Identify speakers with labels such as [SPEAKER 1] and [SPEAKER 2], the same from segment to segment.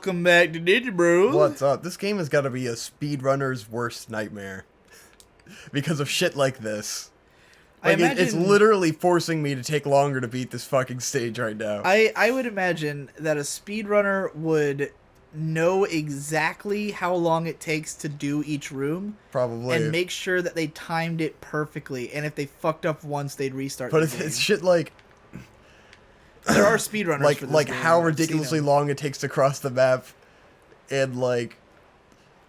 [SPEAKER 1] Welcome back to Digi Bros.
[SPEAKER 2] What's up? This game has got to be a speedrunner's worst nightmare. Because of shit like this. Like, it's literally forcing me to take longer to beat this fucking stage right now.
[SPEAKER 1] I would imagine that a speedrunner would know exactly how long it takes to do each room.
[SPEAKER 2] Probably.
[SPEAKER 1] And make sure that they timed it perfectly. And if they fucked up once, they'd restart
[SPEAKER 2] But
[SPEAKER 1] the game.
[SPEAKER 2] it's shit like...
[SPEAKER 1] There are speedrunners for this
[SPEAKER 2] like
[SPEAKER 1] game.
[SPEAKER 2] how ridiculously long it takes to cross the map. And like...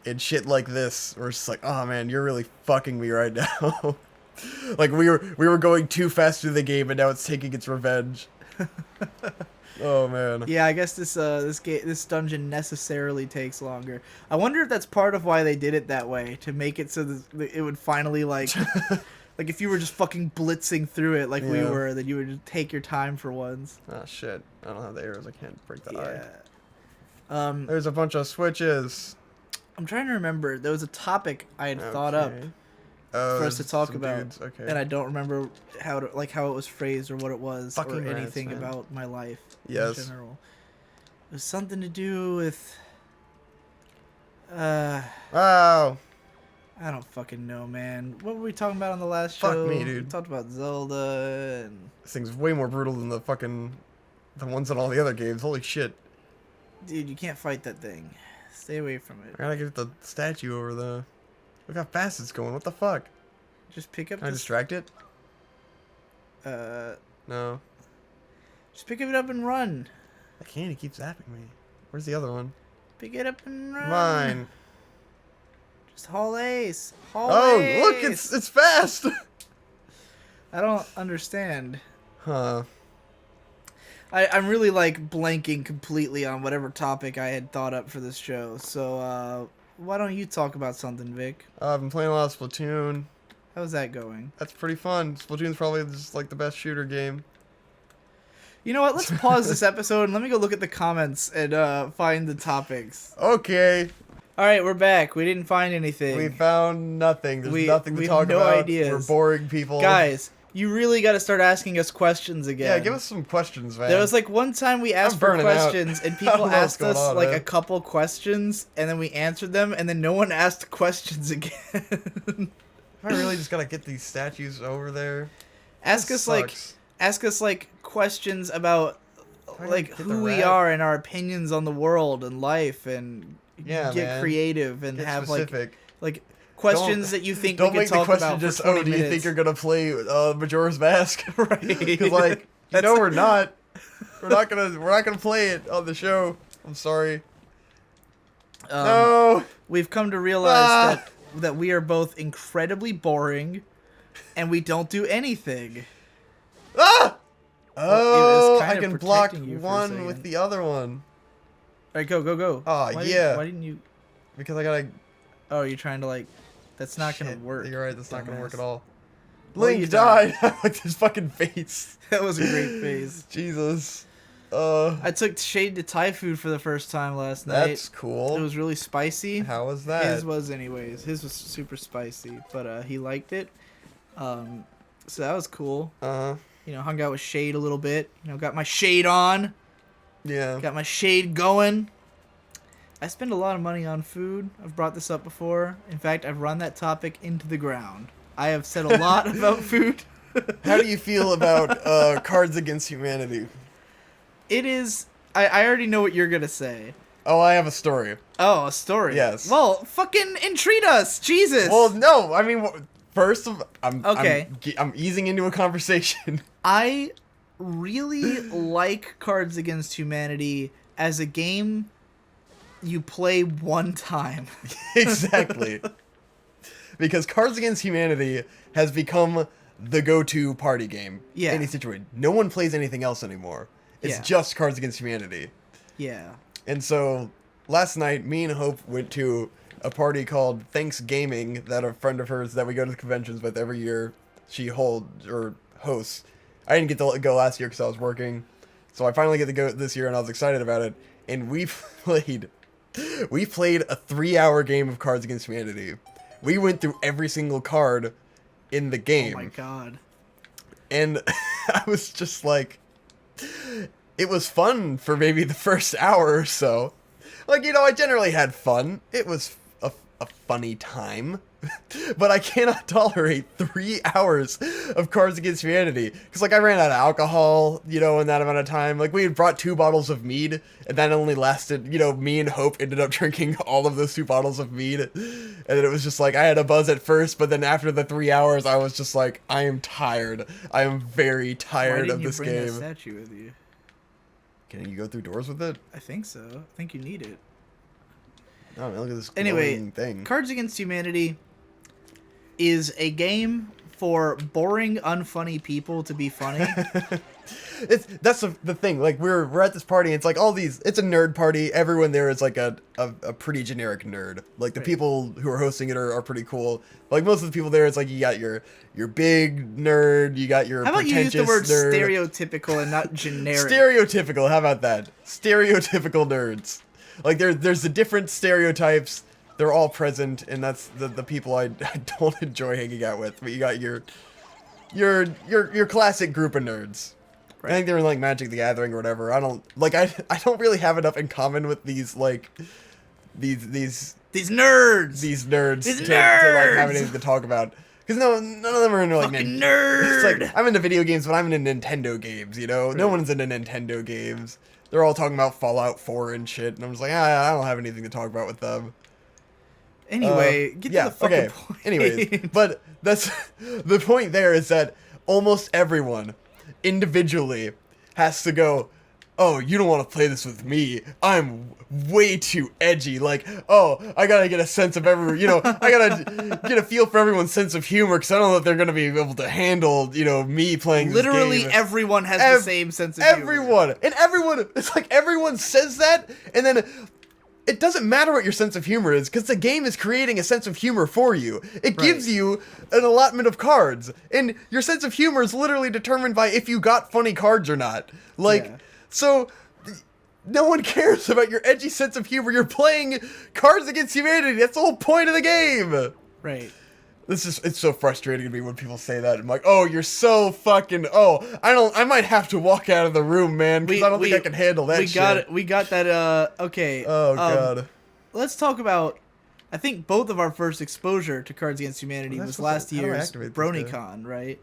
[SPEAKER 2] And shit like this. Where it's just like, oh man, you're really fucking me right now. Like we were going too fast through the game and now it's taking its revenge. Oh man.
[SPEAKER 1] Yeah, I guess this dungeon necessarily takes longer. I wonder if that's part of why they did it that way, to make it so that it would finally like like if you were just fucking blitzing through it like we were, then you would just take your time for once.
[SPEAKER 2] Oh shit. I don't have the arrows, I can't break the eye.
[SPEAKER 1] Yeah.
[SPEAKER 2] There's a bunch of switches.
[SPEAKER 1] I'm trying to remember. There was a topic I had thought up for us to talk about,
[SPEAKER 2] dudes. Okay.
[SPEAKER 1] and I don't remember how it was phrased or what it was
[SPEAKER 2] Fucking
[SPEAKER 1] or anything
[SPEAKER 2] rats, man.
[SPEAKER 1] about my life in
[SPEAKER 2] Yes.
[SPEAKER 1] general. It was something to do with
[SPEAKER 2] Oh.
[SPEAKER 1] I don't fucking know, man. What were we talking about on the last
[SPEAKER 2] Fuck
[SPEAKER 1] show?
[SPEAKER 2] me, dude.
[SPEAKER 1] We talked about Zelda and...
[SPEAKER 2] This thing's way more brutal than the ones in all the other games. Holy shit.
[SPEAKER 1] Dude, you can't fight that thing. Stay away from it.
[SPEAKER 2] I gotta get the statue over the... Look how fast it's going. What the fuck?
[SPEAKER 1] Just pick up
[SPEAKER 2] Can I distract it? No.
[SPEAKER 1] Just pick it up and run.
[SPEAKER 2] I can't. He keeps zapping me. Where's the other one?
[SPEAKER 1] Pick it up and run.
[SPEAKER 2] Mine.
[SPEAKER 1] Just haul ace. Haul
[SPEAKER 2] Oh,
[SPEAKER 1] ace.
[SPEAKER 2] look! It's fast!
[SPEAKER 1] I don't understand.
[SPEAKER 2] Huh.
[SPEAKER 1] I'm really, like, blanking completely on whatever topic I had thought up for this show. So, why don't you talk about something, Vic?
[SPEAKER 2] I've been playing a lot of Splatoon.
[SPEAKER 1] How's that going?
[SPEAKER 2] That's pretty fun. Splatoon's probably just, like, the best shooter game.
[SPEAKER 1] You know what? Let's pause this episode and let me go look at the comments and find the topics.
[SPEAKER 2] Okay.
[SPEAKER 1] All right, we're back. We didn't find anything.
[SPEAKER 2] We found nothing. There's nothing to
[SPEAKER 1] we
[SPEAKER 2] talk
[SPEAKER 1] have no
[SPEAKER 2] about.
[SPEAKER 1] ideas.
[SPEAKER 2] We're boring people.
[SPEAKER 1] Guys, you really got to start asking us questions again.
[SPEAKER 2] Yeah, give us some questions, man.
[SPEAKER 1] There was like one time we asked for questions and people asked us like
[SPEAKER 2] man.
[SPEAKER 1] a couple questions and then we answered them and then no one asked questions again.
[SPEAKER 2] I really just gotta get these statues over there.
[SPEAKER 1] Ask us like questions about like who we are and our opinions on the world and life and get creative and have
[SPEAKER 2] specific.
[SPEAKER 1] like questions that you think we
[SPEAKER 2] don't
[SPEAKER 1] could
[SPEAKER 2] make
[SPEAKER 1] talk
[SPEAKER 2] the question
[SPEAKER 1] about
[SPEAKER 2] just,
[SPEAKER 1] for 20
[SPEAKER 2] do you
[SPEAKER 1] minutes.
[SPEAKER 2] think you're gonna play Majora's Mask?
[SPEAKER 1] Right.
[SPEAKER 2] Because like no, we're not. We're not gonna play it on the show. I'm sorry. No.
[SPEAKER 1] We've come to realize that we are both incredibly boring, and we don't do anything.
[SPEAKER 2] Ah!
[SPEAKER 1] Well,
[SPEAKER 2] Oh, I can block one with the other one.
[SPEAKER 1] All right, go.
[SPEAKER 2] Oh,
[SPEAKER 1] why didn't you?
[SPEAKER 2] Because I gotta...
[SPEAKER 1] Oh, you're trying to like... That's not
[SPEAKER 2] Shit,
[SPEAKER 1] gonna work.
[SPEAKER 2] You're right, that's not gonna work at all.
[SPEAKER 1] Well,
[SPEAKER 2] Link
[SPEAKER 1] you
[SPEAKER 2] died! Like his fucking face.
[SPEAKER 1] That was a great phase.
[SPEAKER 2] Jesus.
[SPEAKER 1] I took Shade to Thai food for the first time last night.
[SPEAKER 2] That's cool.
[SPEAKER 1] It was really spicy.
[SPEAKER 2] How was that?
[SPEAKER 1] His was anyways. His was super spicy, but he liked it. So that was cool. You know, hung out with Shade a little bit. You know, got my shade on.
[SPEAKER 2] Yeah.
[SPEAKER 1] Got my shade going. I spend a lot of money on food. I've brought this up before. In fact, I've run that topic into the ground. I have said a lot about food.
[SPEAKER 2] How do you feel about Cards Against Humanity?
[SPEAKER 1] It is... I already know what you're going to say.
[SPEAKER 2] Oh, I have a story.
[SPEAKER 1] Oh, a story?
[SPEAKER 2] Yes.
[SPEAKER 1] Well, fucking entreat us! Jesus!
[SPEAKER 2] Well, no, I mean, first of...
[SPEAKER 1] Okay.
[SPEAKER 2] I'm easing into a conversation.
[SPEAKER 1] I really like Cards Against Humanity as a game you play one time.
[SPEAKER 2] Exactly. Because Cards Against Humanity has become the go-to party game.
[SPEAKER 1] Yeah.
[SPEAKER 2] Any situation. No one plays anything else anymore. It's just Cards Against Humanity.
[SPEAKER 1] Yeah.
[SPEAKER 2] And so, last night, me and Hope went to a party called Thanks Gaming that a friend of hers that we go to the conventions with every year, she holds, or hosts. I didn't get to go last year because I was working. So I finally get to go this year and I was excited about it. And we played a 3-hour game of Cards Against Humanity. We went through every single card in the game.
[SPEAKER 1] Oh my god.
[SPEAKER 2] And I was just like, it was fun for maybe the first hour or so. Like, I generally had fun. It was a funny time. But I cannot tolerate 3 hours of Cards Against Humanity. Because, like, I ran out of alcohol, in that amount of time. Like, we had brought 2 bottles of mead, and that only lasted, me and Hope ended up drinking all of those 2 bottles of mead. And then it was just like, I had a buzz at first, but then after the 3 hours, I was just like, I am tired. I am very tired of this game.
[SPEAKER 1] Why didn't you bring that statue with you?
[SPEAKER 2] Can you go through doors with it?
[SPEAKER 1] I think so. I think you need it.
[SPEAKER 2] Oh, man, look at this
[SPEAKER 1] anyway,
[SPEAKER 2] thing.
[SPEAKER 1] Cards Against Humanity is a game for boring, unfunny people to be funny.
[SPEAKER 2] That's the thing. Like, we're at this party, and it's like all these. It's a nerd party. Everyone there is like a pretty generic nerd. Like, the people who are hosting it are pretty cool. Like, most of the people there, it's like you got your big nerd, you got your
[SPEAKER 1] how about you use the word
[SPEAKER 2] nerd.
[SPEAKER 1] Stereotypical and not generic?
[SPEAKER 2] Stereotypical. How about that? Stereotypical nerds. Like, there's the different stereotypes. They're all present, and that's the people I don't enjoy hanging out with. But you got your classic group of nerds. Right. I think they're in like Magic the Gathering or whatever. I don't really have enough in common with these nerds.
[SPEAKER 1] These
[SPEAKER 2] nerds to like have anything to talk about. Because none of them are into like
[SPEAKER 1] nerds.
[SPEAKER 2] It's like, I'm into video games, but I'm into Nintendo games. Right. No one's into Nintendo games. They're all talking about Fallout 4 and shit, and I'm just like, I don't have anything to talk about with them.
[SPEAKER 1] Anyway, get to the fucking point.
[SPEAKER 2] Anyways, but that's the point there is that almost everyone individually has to go, oh, you don't want to play this with me. I'm way too edgy. Like, oh, I gotta get a sense of I gotta get a feel for everyone's sense of humor because I don't know if they're gonna be able to handle, me playing this game.
[SPEAKER 1] Literally everyone has the same sense of
[SPEAKER 2] humor. Everyone, it's like everyone says that, and then it doesn't matter what your sense of humor is, because the game is creating a sense of humor for you. It gives you an allotment of cards, and your sense of humor is literally determined by if you got funny cards or not. So no one cares about your edgy sense of humor. You're playing Cards Against Humanity. That's the whole point of the game.
[SPEAKER 1] Right.
[SPEAKER 2] It's so frustrating to me when people say that. I'm like, oh, you're so fucking, I might have to walk out of the room, man, because I don't think I can handle that shit.
[SPEAKER 1] We got that, okay.
[SPEAKER 2] Oh, God.
[SPEAKER 1] Let's talk about, I think both of our first exposure to Cards Against Humanity was last year's BronyCon, right?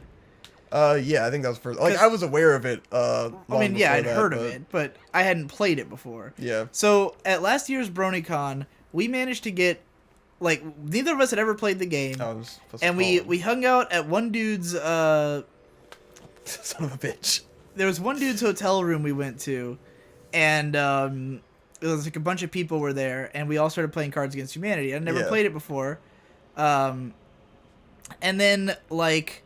[SPEAKER 2] Yeah, I think that was first. Like, I was aware of it,
[SPEAKER 1] I'd heard of it, but I hadn't played it before.
[SPEAKER 2] Yeah.
[SPEAKER 1] So, at last year's BronyCon, we managed to get, like, neither of us had ever played the game. And we hung out at one dude's,
[SPEAKER 2] son of a bitch.
[SPEAKER 1] There was one dude's hotel room we went to, and, it was like a bunch of people were there, and we all started playing Cards Against Humanity. I'd never played it before. And then, like,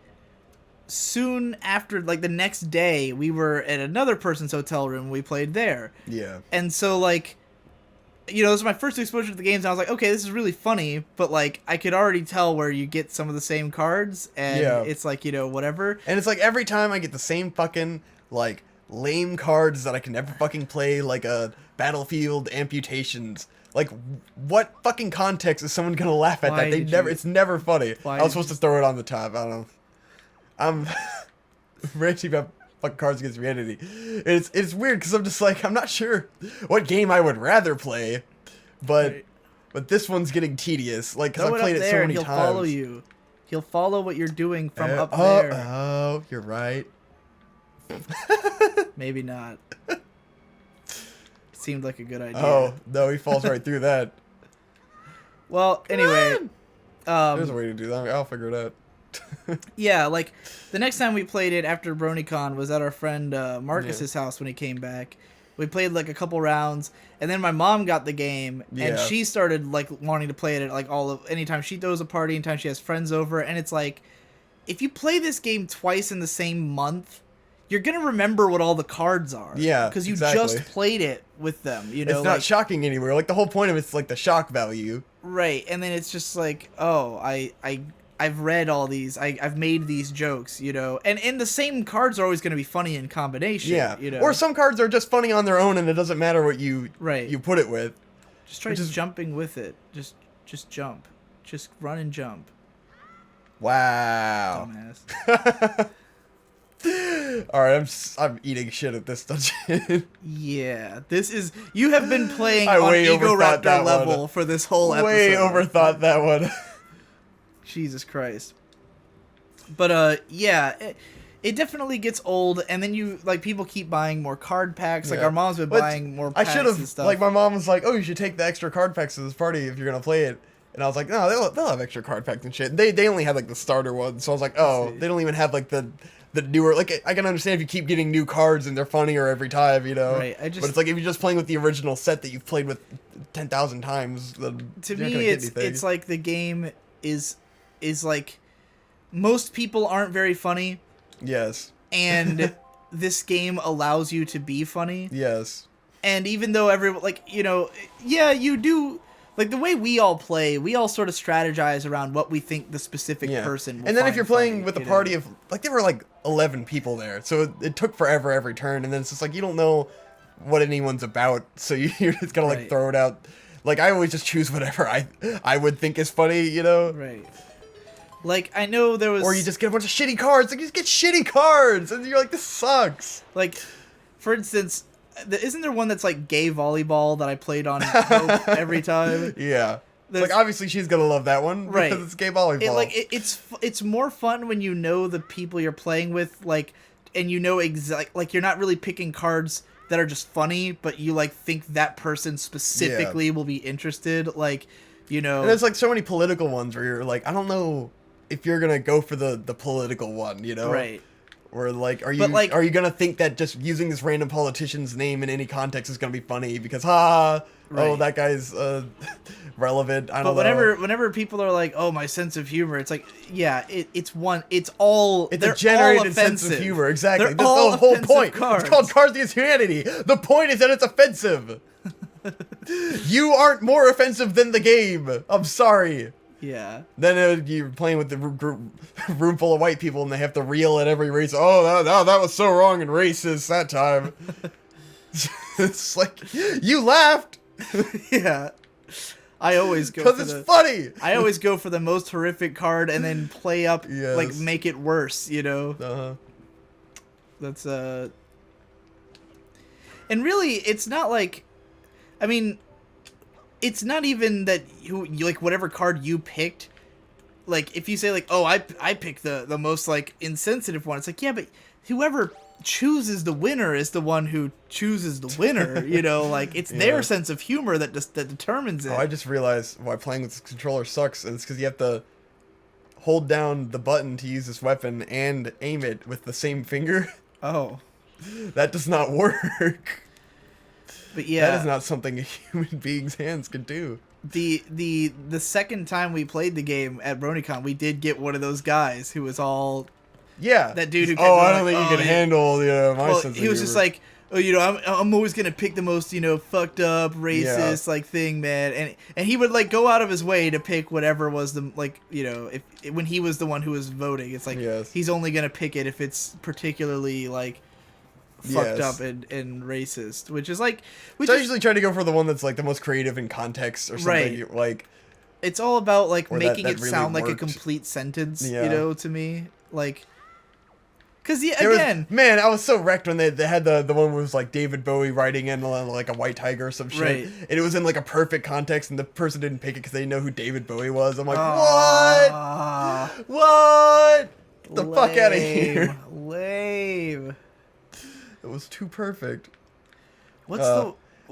[SPEAKER 1] soon after, like, the next day, we were at another person's hotel room, we played there.
[SPEAKER 2] Yeah.
[SPEAKER 1] And so, like, this was my first exposure to the games, and I was like, okay, this is really funny, but, like, I could already tell where you get some of the same cards, and it's like, whatever.
[SPEAKER 2] And it's like, every time I get the same fucking, like, lame cards that I can never fucking play, like a Battlefield Amputations. Like, what fucking context is someone gonna laugh at that? It's never funny. I was supposed to throw it on the top. I don't know. I'm ranting about fucking Cards Against Humanity. It's weird because I'm just like, I'm not sure what game I would rather play, but this one's getting tedious. Like, because I played it so many times.
[SPEAKER 1] He'll follow you. He'll follow what you're doing from up there.
[SPEAKER 2] Oh, you're right.
[SPEAKER 1] Maybe not. Seemed like a good idea.
[SPEAKER 2] Oh, no, he falls right through that.
[SPEAKER 1] Well, anyway.
[SPEAKER 2] There's a way to do that. I'll figure it out.
[SPEAKER 1] Yeah, like, the next time we played it after BronyCon was at our friend Marcus's house when he came back. We played, like, a couple rounds, and then my mom got the game, and she started, like, wanting to play it at, like, anytime she throws a party, anytime she has friends over, and it's like, if you play this game twice in the same month, you're going to remember what all the cards are.
[SPEAKER 2] Yeah,
[SPEAKER 1] because you just played it with them,
[SPEAKER 2] It's not shocking anywhere. Like, the whole point of it's, like, the shock value.
[SPEAKER 1] Right, and then it's just like, oh, I've read all these, I've made these jokes, and the same cards are always going to be funny in combination,
[SPEAKER 2] Or some cards are just funny on their own, and it doesn't matter what you put it with.
[SPEAKER 1] Just try jumping with it. Just jump. Just run and jump.
[SPEAKER 2] Wow.
[SPEAKER 1] Dumbass.
[SPEAKER 2] All right, I'm eating shit at this dungeon.
[SPEAKER 1] Yeah, this is you have been playing
[SPEAKER 2] I
[SPEAKER 1] on
[SPEAKER 2] way overthought
[SPEAKER 1] Ego Raptor
[SPEAKER 2] that
[SPEAKER 1] level
[SPEAKER 2] one.
[SPEAKER 1] for this whole episode.
[SPEAKER 2] Way overthought that one.
[SPEAKER 1] Jesus Christ. But yeah, it definitely gets old, and then you like people keep buying more card packs. Like
[SPEAKER 2] Yeah.
[SPEAKER 1] our mom's been
[SPEAKER 2] But
[SPEAKER 1] buying more
[SPEAKER 2] I
[SPEAKER 1] packs
[SPEAKER 2] should
[SPEAKER 1] and
[SPEAKER 2] have
[SPEAKER 1] stuff.
[SPEAKER 2] like my mom was like, "Oh, you should take the extra card packs to this party if you're gonna play it." And I was like, "No, they'll have extra card packs and shit." They only had like the starter ones, so I was like, "Oh, they don't even have like the newer." Like I can understand if you keep getting new cards and they're funnier every time, you know.
[SPEAKER 1] Right.
[SPEAKER 2] But it's like if you're just playing with the original set that you've played with 10,000 times, then
[SPEAKER 1] to
[SPEAKER 2] you're not
[SPEAKER 1] me
[SPEAKER 2] gonna get anything.
[SPEAKER 1] it's like the game is like most people aren't very funny,
[SPEAKER 2] Yes.
[SPEAKER 1] and this game allows you to be funny.
[SPEAKER 2] Yes.
[SPEAKER 1] And even though yeah, you do, like the way we all play, we all sort of strategize around what we think the specific person will
[SPEAKER 2] and then if
[SPEAKER 1] find
[SPEAKER 2] you're playing
[SPEAKER 1] funny,
[SPEAKER 2] with a
[SPEAKER 1] you
[SPEAKER 2] party
[SPEAKER 1] know?
[SPEAKER 2] of like there were like 11 people there, so it took forever every turn, and then it's just like you don't know what anyone's about, so you're just gonna like
[SPEAKER 1] Right.
[SPEAKER 2] throw it out. Like I always just choose whatever I would think is funny, you know.
[SPEAKER 1] Right. Like I know there was,
[SPEAKER 2] Or you just get a bunch of shitty cards. Like you just get shitty cards, and you're like, this sucks.
[SPEAKER 1] like, for instance, isn't there one that's like gay volleyball that I played on Hope every time?
[SPEAKER 2] Yeah. It's
[SPEAKER 1] There's-
[SPEAKER 2] like obviously she's gonna love that one
[SPEAKER 1] Right.
[SPEAKER 2] because it's gay volleyball.
[SPEAKER 1] It's more fun when you know the people you're playing with, like, and you know like you're not really picking cards that are just funny, but you like think that person specifically will be interested, like, you know.
[SPEAKER 2] And there's like so many political ones where you're like, I don't know if you're gonna go for the political one, you know?
[SPEAKER 1] Right.
[SPEAKER 2] Or like, are
[SPEAKER 1] But,
[SPEAKER 2] you gonna think that just using this random politician's name in any context is gonna be funny because oh
[SPEAKER 1] Right.
[SPEAKER 2] that guy's relevant. I don't
[SPEAKER 1] But
[SPEAKER 2] know.
[SPEAKER 1] whenever people are like, "Oh, my sense of humor," it's like, yeah, it's
[SPEAKER 2] It's
[SPEAKER 1] they're
[SPEAKER 2] a generated
[SPEAKER 1] all
[SPEAKER 2] sense of
[SPEAKER 1] offensive.
[SPEAKER 2] humor, exactly.
[SPEAKER 1] They're
[SPEAKER 2] That's
[SPEAKER 1] all
[SPEAKER 2] the whole
[SPEAKER 1] offensive
[SPEAKER 2] point.
[SPEAKER 1] cards.
[SPEAKER 2] It's called Cards Against Humanity. The point is that it's offensive. You aren't more offensive than the game. I'm sorry.
[SPEAKER 1] Yeah.
[SPEAKER 2] Then you're playing with the room full of white people, and they have to reel at every race. Oh, that was so wrong and racist that time. It's like you laughed
[SPEAKER 1] Yeah. I always go
[SPEAKER 2] because
[SPEAKER 1] for
[SPEAKER 2] it's
[SPEAKER 1] the
[SPEAKER 2] funny.
[SPEAKER 1] I always go for the most horrific card and then play up,
[SPEAKER 2] Yes.
[SPEAKER 1] like, make it worse, you know?
[SPEAKER 2] Uh-huh.
[SPEAKER 1] That's, and really, it's not like, I mean, it's not even that you like, whatever card you picked, like, if you say, like, oh, I picked the most, like, insensitive one, it's like, yeah, but whoever chooses the winner is the one who chooses the winner, you know? Like, it's
[SPEAKER 2] Yeah.
[SPEAKER 1] their sense of humor that determines it.
[SPEAKER 2] Oh, I just realized why playing with this controller sucks, and it's because you have to hold down the button to use this weapon and aim it with the same finger.
[SPEAKER 1] Oh.
[SPEAKER 2] That does not work.
[SPEAKER 1] But yeah.
[SPEAKER 2] That is not something a human being's hands could do.
[SPEAKER 1] The second time we played the game at BronyCon, we did get one of those guys who was all
[SPEAKER 2] Yeah.
[SPEAKER 1] that dude who.
[SPEAKER 2] Oh, I
[SPEAKER 1] kept
[SPEAKER 2] don't
[SPEAKER 1] going,
[SPEAKER 2] think you
[SPEAKER 1] "Oh,
[SPEAKER 2] can
[SPEAKER 1] yeah."
[SPEAKER 2] handle my
[SPEAKER 1] Well,
[SPEAKER 2] sense of
[SPEAKER 1] he was just
[SPEAKER 2] humor.
[SPEAKER 1] like, oh, you know, I'm always gonna pick the most, you know, fucked up, racist, like, thing, man, and he would like go out of his way to pick whatever was the, like, you know, if when he was the one who was voting, it's like,
[SPEAKER 2] Yes.
[SPEAKER 1] he's only gonna pick it if it's particularly like fucked
[SPEAKER 2] Yes.
[SPEAKER 1] up and racist, which is like, which
[SPEAKER 2] So I
[SPEAKER 1] is,
[SPEAKER 2] usually try to go for the one that's like the most creative in context or something.
[SPEAKER 1] Right.
[SPEAKER 2] Like,
[SPEAKER 1] it's all about like
[SPEAKER 2] Or
[SPEAKER 1] making
[SPEAKER 2] that
[SPEAKER 1] it
[SPEAKER 2] really
[SPEAKER 1] sound like a
[SPEAKER 2] worked.
[SPEAKER 1] complete sentence,
[SPEAKER 2] Yeah.
[SPEAKER 1] you know, to me, like, because
[SPEAKER 2] there was-
[SPEAKER 1] again,
[SPEAKER 2] man, I was so wrecked when they had the one where it was like David Bowie riding in like a white tiger or some shit,
[SPEAKER 1] Right.
[SPEAKER 2] and it was in like a perfect context, and the person didn't pick it because they know who David Bowie was. I'm like,
[SPEAKER 1] ah,
[SPEAKER 2] what? Get the fuck out of here!
[SPEAKER 1] Lame.
[SPEAKER 2] It was too perfect.
[SPEAKER 1] What's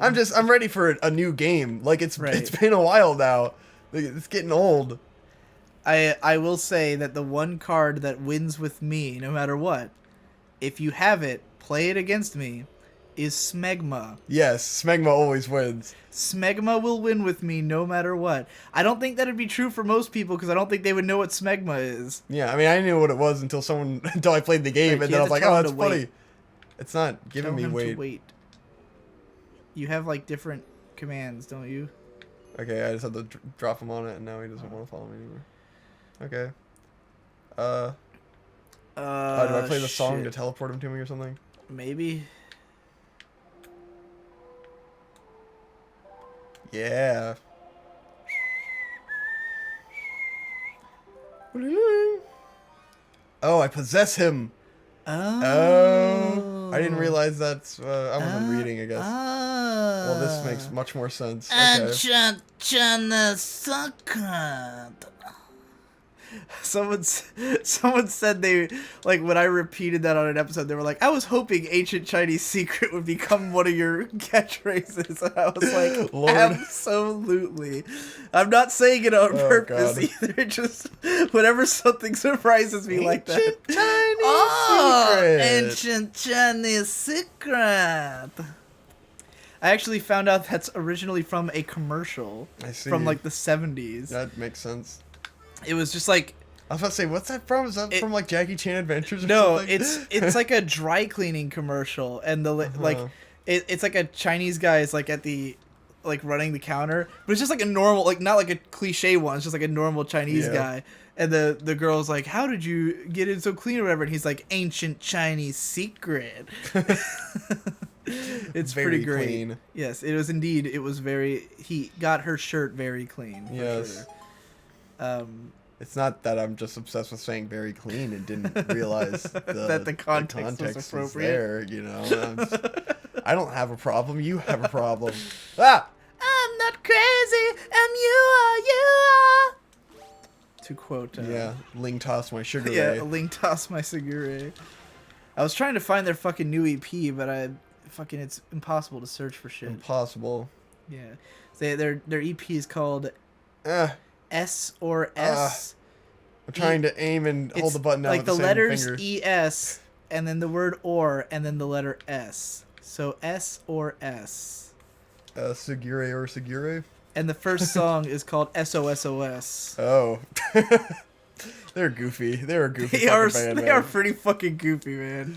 [SPEAKER 2] I'm ready for a new game. Like it's
[SPEAKER 1] Right.
[SPEAKER 2] been a while now. Like, it's getting old.
[SPEAKER 1] I will say that the one card that wins with me, no matter what, if you have it, play it against me, is Smegma.
[SPEAKER 2] Yes, Smegma always wins.
[SPEAKER 1] Smegma will win with me no matter what. I don't think that'd be true for most people because I don't think they would know what Smegma is.
[SPEAKER 2] Yeah, I mean, I knew what it was until I played the game,
[SPEAKER 1] Right,
[SPEAKER 2] and
[SPEAKER 1] you
[SPEAKER 2] then I
[SPEAKER 1] have
[SPEAKER 2] was
[SPEAKER 1] to
[SPEAKER 2] like,
[SPEAKER 1] tell
[SPEAKER 2] oh,
[SPEAKER 1] him
[SPEAKER 2] that's
[SPEAKER 1] to
[SPEAKER 2] funny.
[SPEAKER 1] wait.
[SPEAKER 2] It's not giving
[SPEAKER 1] Tell
[SPEAKER 2] me
[SPEAKER 1] him
[SPEAKER 2] weight.
[SPEAKER 1] to wait. You have like different commands, don't you?
[SPEAKER 2] Okay, I just had to drop him on it, and now he doesn't want to follow me anymore. Okay. Do I play the song to
[SPEAKER 1] shit.
[SPEAKER 2] teleport him to me or something?
[SPEAKER 1] Maybe.
[SPEAKER 2] Yeah. Oh, I possess him.
[SPEAKER 1] Oh.
[SPEAKER 2] I didn't realize that's. I wasn't reading, I guess. Well, this makes much more sense. Okay.
[SPEAKER 1] Someone said they, like, when I repeated that on an episode, they were like, I was hoping ancient Chinese secret would become one of your catchphrases. And I was like,
[SPEAKER 2] Lord.
[SPEAKER 1] Absolutely. I'm not saying it on purpose
[SPEAKER 2] God.
[SPEAKER 1] either. Just whenever something surprises me like that.
[SPEAKER 2] Ancient Chinese secret.
[SPEAKER 1] Ancient Chinese secret. I actually found out that's originally from a commercial.
[SPEAKER 2] I see.
[SPEAKER 1] From like the 70s.
[SPEAKER 2] That makes sense.
[SPEAKER 1] It was just like,
[SPEAKER 2] I was about to say, what's that from? Is that from like Jackie Chan Adventures or
[SPEAKER 1] no,
[SPEAKER 2] something?
[SPEAKER 1] it's like a dry cleaning commercial, and the like, it's like a Chinese guy is like at the, like running the counter, but it's just like a normal, like not like a cliche one. It's just like a normal Chinese guy, and the girl's like, "How did you get it so clean or whatever?" And he's like, "Ancient Chinese secret." It's
[SPEAKER 2] very
[SPEAKER 1] pretty great.
[SPEAKER 2] clean.
[SPEAKER 1] Yes, it was indeed. It was very. He got her shirt very clean. For
[SPEAKER 2] Yes.
[SPEAKER 1] Sure.
[SPEAKER 2] It's not that I'm just obsessed with saying very clean and didn't realize
[SPEAKER 1] that the context was appropriate.
[SPEAKER 2] there, you know. I don't have a problem. You have a problem. Ah!
[SPEAKER 1] I'm not crazy. You are. To quote.
[SPEAKER 2] Yeah, Ling toss my sugar ray.
[SPEAKER 1] Yeah, Ling toss my cigarette. I was trying to find their fucking new EP, but it's impossible to search for shit.
[SPEAKER 2] Impossible.
[SPEAKER 1] Yeah, their EP is called
[SPEAKER 2] Ah.
[SPEAKER 1] S or S.
[SPEAKER 2] I'm trying to aim and hold the button down
[SPEAKER 1] like
[SPEAKER 2] with the
[SPEAKER 1] the
[SPEAKER 2] same
[SPEAKER 1] letters
[SPEAKER 2] finger.
[SPEAKER 1] ES and then the word or and then the letter S. So S or S.
[SPEAKER 2] Segure or Segure?
[SPEAKER 1] And the first song is called SOSOS.
[SPEAKER 2] Oh. They're goofy. They're a goofy
[SPEAKER 1] They are
[SPEAKER 2] band,
[SPEAKER 1] they
[SPEAKER 2] man.
[SPEAKER 1] are pretty fucking goofy, man.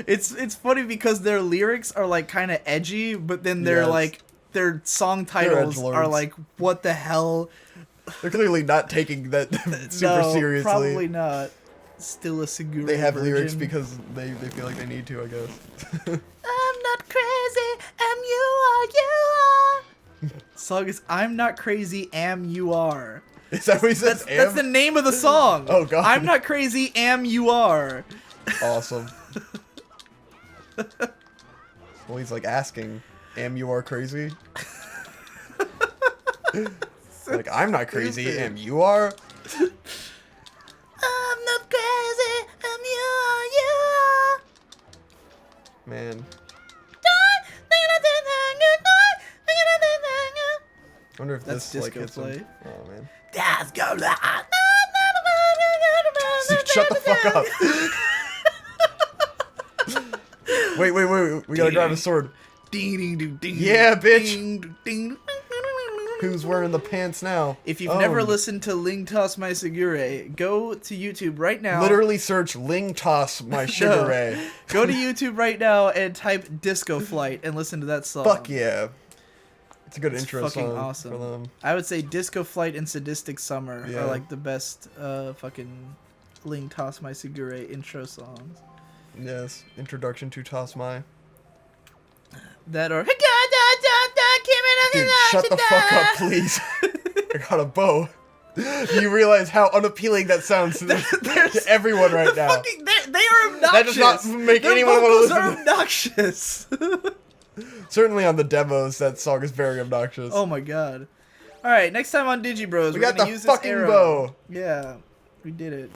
[SPEAKER 1] It's funny because their lyrics are like kind of edgy, but then they're like their song titles are like, what the hell?
[SPEAKER 2] They're clearly not taking that super seriously.
[SPEAKER 1] Probably not. Still a Segura
[SPEAKER 2] They have
[SPEAKER 1] virgin.
[SPEAKER 2] lyrics because they feel like they need to, I guess.
[SPEAKER 1] I'm not crazy, you are. Song is I'm not crazy, you are.
[SPEAKER 2] Is that what he says?
[SPEAKER 1] That's the name of the song.
[SPEAKER 2] Oh, God.
[SPEAKER 1] I'm not crazy, you are.
[SPEAKER 2] Awesome. Well, he's like asking, you are crazy? Like, I'm not crazy, you are?
[SPEAKER 1] I'm not crazy, you are.
[SPEAKER 2] Man. I wonder if
[SPEAKER 1] That's
[SPEAKER 2] this like
[SPEAKER 1] Disco
[SPEAKER 2] hits him.
[SPEAKER 1] Flight.
[SPEAKER 2] Oh man.
[SPEAKER 1] Disco
[SPEAKER 2] Shut the fuck up. Wait. We gotta grab a sword. Yeah, bitch. Who's wearing the pants now?
[SPEAKER 1] If you've never listened to Ling Toss My Segure, go to YouTube right now.
[SPEAKER 2] Literally search Ling Toss My Sugar Ray.
[SPEAKER 1] Go to YouTube right now and type Disco Flight and listen to that song.
[SPEAKER 2] Fuck yeah. It's a good
[SPEAKER 1] It's
[SPEAKER 2] intro
[SPEAKER 1] fucking
[SPEAKER 2] song
[SPEAKER 1] awesome.
[SPEAKER 2] for them.
[SPEAKER 1] I would say Disco Flight and Sadistic Summer
[SPEAKER 2] Yeah.
[SPEAKER 1] are like the best fucking Ling Toss My Segure intro songs.
[SPEAKER 2] Yes. Introduction to Toss My.
[SPEAKER 1] That or
[SPEAKER 2] Dude, shut the fuck up, please. I got a bow. You realize how unappealing that sounds to everyone right now.
[SPEAKER 1] Fucking, they are obnoxious.
[SPEAKER 2] That does not make
[SPEAKER 1] Their
[SPEAKER 2] anyone want to
[SPEAKER 1] vocals are
[SPEAKER 2] listen.
[SPEAKER 1] obnoxious.
[SPEAKER 2] Certainly on the demos, that song is very obnoxious.
[SPEAKER 1] Oh my god. Alright, next time on Digi Bros,
[SPEAKER 2] We
[SPEAKER 1] we're
[SPEAKER 2] got
[SPEAKER 1] gonna
[SPEAKER 2] the
[SPEAKER 1] use
[SPEAKER 2] fucking
[SPEAKER 1] this arrow.
[SPEAKER 2] bow.
[SPEAKER 1] Yeah, we did it.